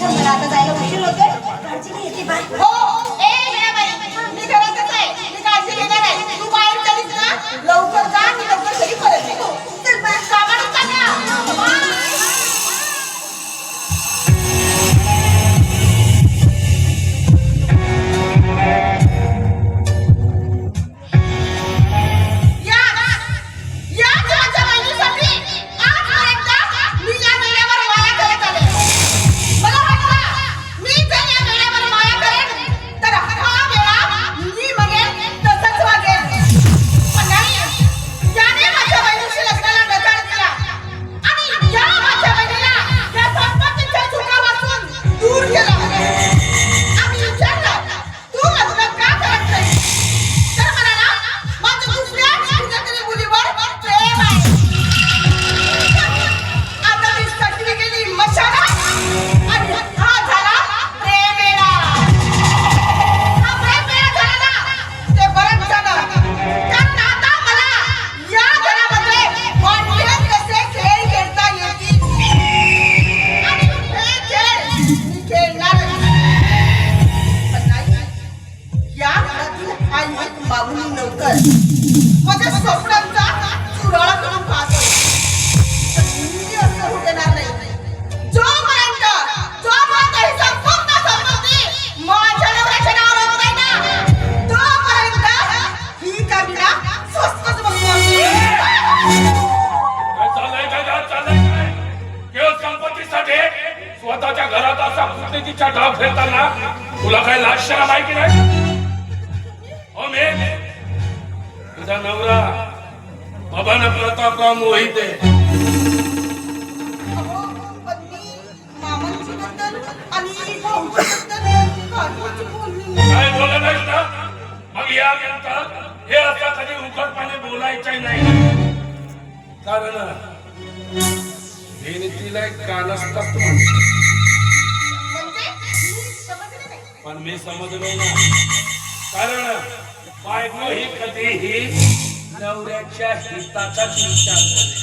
मला आता जायला उशीर होतोय. काळजी घे येते बाय. हो ए मीराबाई, मी घरातच आहे, मी काळजी घेणार आहे. तू बाहेर चालीस ना, लवकर जा आणि लवकर घरी परत ये. चल बाय, कामाला चालल्या. बाय. स्वतःच्या घरात असा कुत्तेचा डाव खेळताना तुला काय लाज शरम आहे की नाही? हो मे तुझा नवरा बाबांना प्रतापराव मोहिते काय बोलत नाहीस ना? मग या नंतर हे असं कधी उघडपणे बोलायचं नाही, कारण तिला एक कानसतात म्हणते. पण मी समजलो ना, कारण बायको ही कधीही नवऱ्याच्या हिताचाच विचार करते,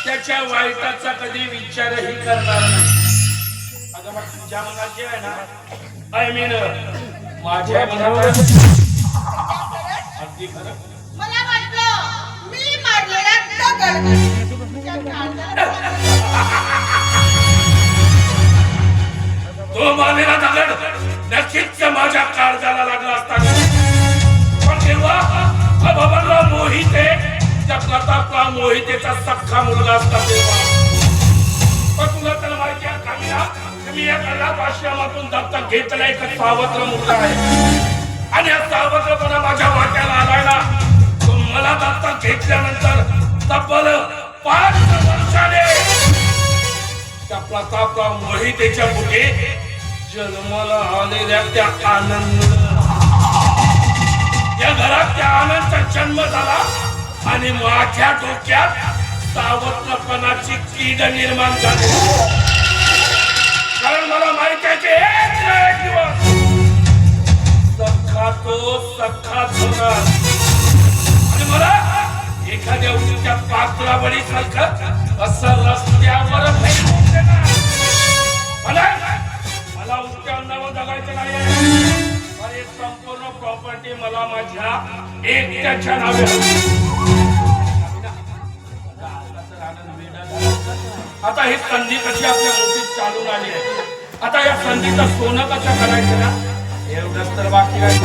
त्याच्या वाईटाचा कधी विचारही करणार नाही. अगं मग तुझ्या मनात जे आहे ना, आय मीन माझ्या मनात अगदी खरं. मला वाटलं मी मारलेला दगड तो मारलेला दगड नक्कीच माझ्या काळजाला लागला असता, पण तेव्हा हा बाबांराव मोहिते त्या प्रतापराव मोहितेचा सख्खा मुलगा असता तेव्हा. पण तुला तर माहिती आहे कामिया, मी या गल्हाद आश्रमातून दत्तक घेतला एक सावत्र मुलगा आहे, आणि हा सावत्रपणा माझ्या वाट्याला आलाय ना, तो मला दत्तक घेतल्यानंतर तब्बल 5 वर्षाने त्या प्रतापराव मोहितेच्या पुढे जन्माला आलेल्या त्या आनंद, या घरात त्या आनंदचा जन्म झाला, आणि माझ्या डोक्यात सावत्रपणाची कीड निर्माण झाली. कारण मला माहिती आहे की एक दिवस सख्खा तो सख्खाच होणार, आणि मला एखाद्या उद्या पात्रावळी सारखं असं रस्त्यावर फेकून देणार. मला उच्च अन्नावर जगायचं नाही, पण एक संपूर्ण प्रॉपर्टी मला माझ्या एकट्याच्या नावे. आता ही संधी कशी आपल्या मुठीत चालून आली आहे, आता या संधीचं सोनं कसं करायचं ना, एवढंच तर बाकी आहे.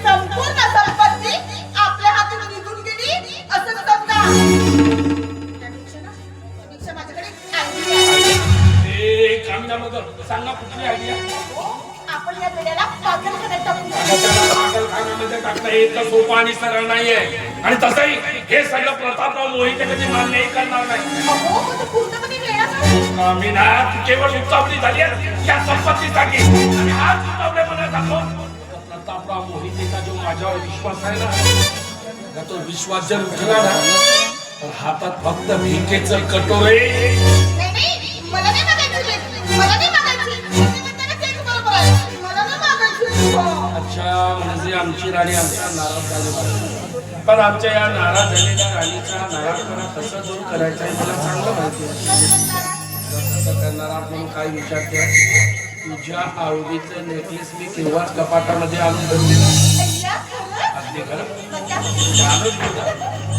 संपूर्ण संपत्ती आपल्या हातून निघून गेली असं समजा. त्यापेक्षा माझ्याकडे सांगा कुठली आयडिया? आपण या वेळेला पागलखान्यात पागलखान्यामध्ये टाकता इतकं सोपं आणि सरळ नाहीये, आणि तसंही हे सगळं प्रतापराव मोहिते कधी मान्यही करणार नाही. पूर्णपणे वेळा मी ना केवळ उचावली झाली या संपत्तीसाठी, आणि आज उचावलेपणा दाखव. प्रतापराव मोहितेचा जो माझ्यावर विश्वास आहे ना, तो विश्वास जर उठला ना, तर हातात फक्त भिकेचं कटोरे. मला नाही मागायची, मला नाही मागायची. मला नाही मागायची. अच्छा आमच्या म्हणजे आमची राणी आमच्या नाराज झाली पाहिजे. पण आमच्या या नाराज झालेल्या राणीचा नाराजपणा कसा दूर करायचा आहे मला चांगलं माहिती आहे. करणार आपण काय विचारते, तुझ्या आवडीचं नेकलेस मी केव्हाच कपाटामध्ये आणून ठेवलेलं. अय्या, खरं? अगदी खरं. मग त्यासाठी आणून ठेवलं.